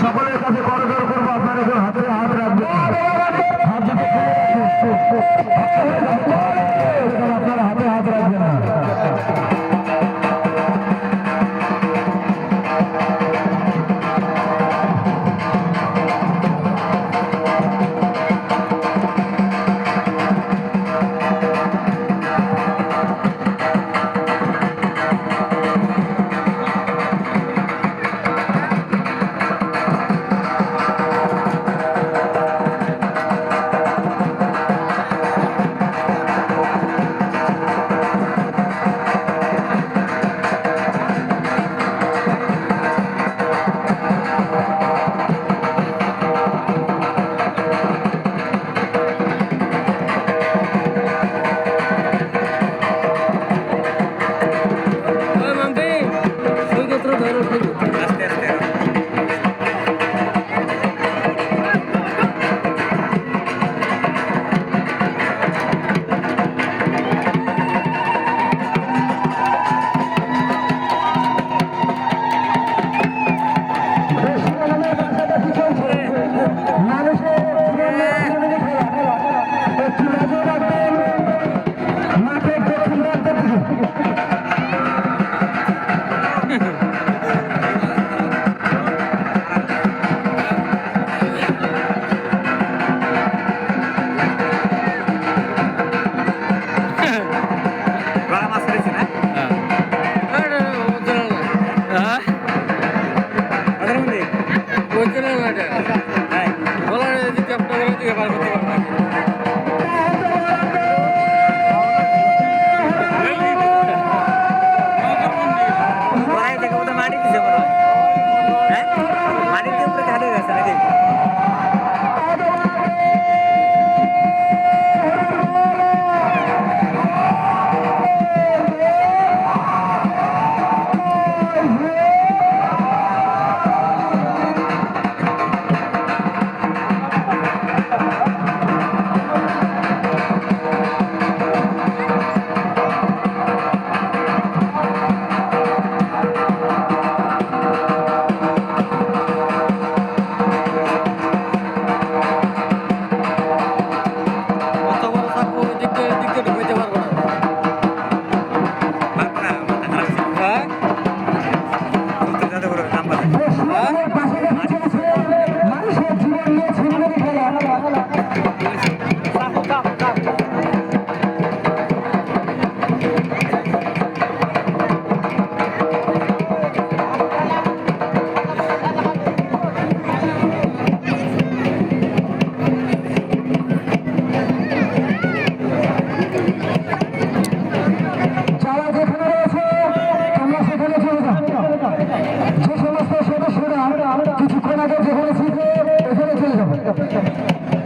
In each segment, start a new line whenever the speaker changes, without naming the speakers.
সকলের কাছে করজোর করবো আপনারা একটু হাতে হাত রাখবেন, হাত যদি আপনারা হাতে হাত রাখবেন না।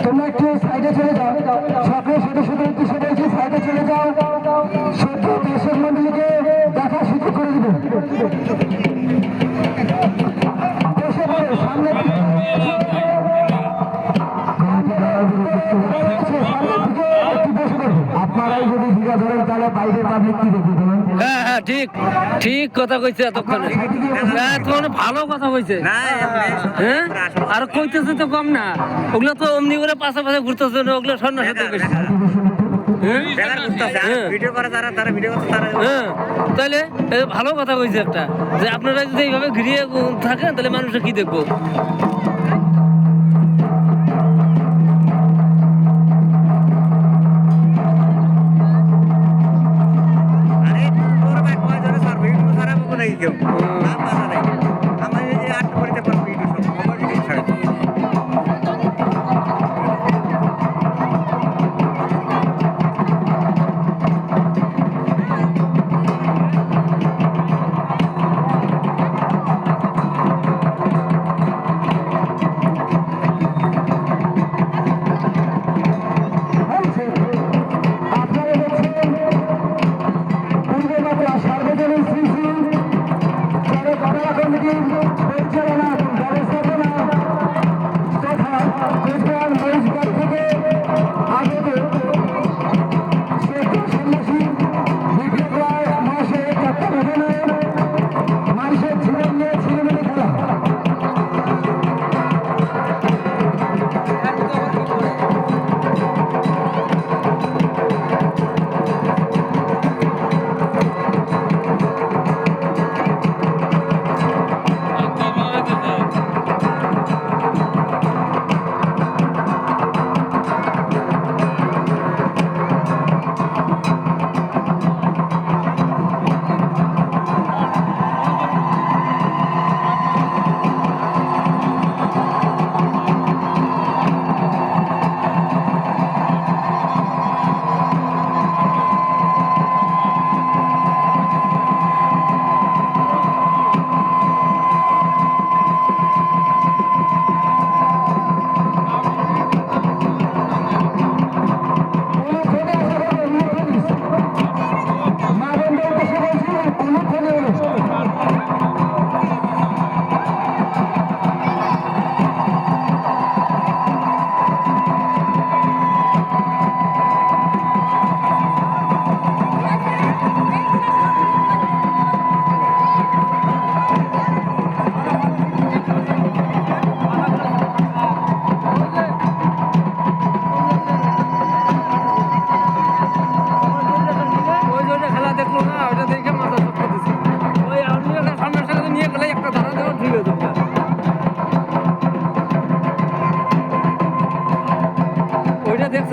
তোমরা একটু সাইডে চলে যাও, সকল সদস্যদের উদ্দেশ্যে বলছি সাইডে চলে যাও, সদ্য দর্শক মন্ডলীকে দেখার সুযোগ করে দেবো। সামনে আপনারাই যদি ভিড়া ধরেন তাহলে বাইরের পাবলিক কি দেখবে?
হ্যাঁ হ্যাঁ ঠিক ঠিক কথা কইছে এতক্ষণে, এতক্ষণে ভালো কথা কইছে। হ্যাঁ আর কইতেছে তো কম না, ওগুলো তো অমনি করে পাশাপাশি ঘুরতেছে, ওগুলো সন্ন্যাসী বেশি। তাহলে ভালো কথা কইছে একটা, যে আপনারা যদি এইভাবে ঘিরিয়ে থাকেন তাহলে মানুষের কি দেখবো।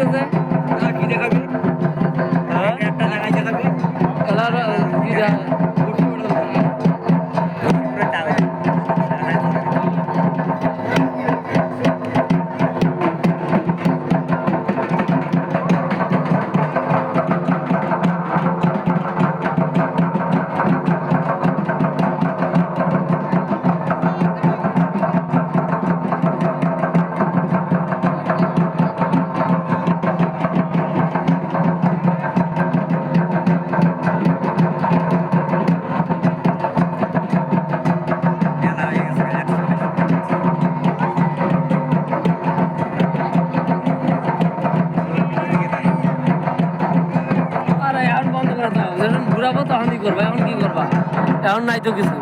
হচ্ছে যে
কি দেখাবি একটা জায়গায় দেখাবি
এলার কি দেখ আরে এখন বন্ধ করে দাও যখন ঘুরাবো তখনই করবা এখন কি করবা এখন নাই তো কিছু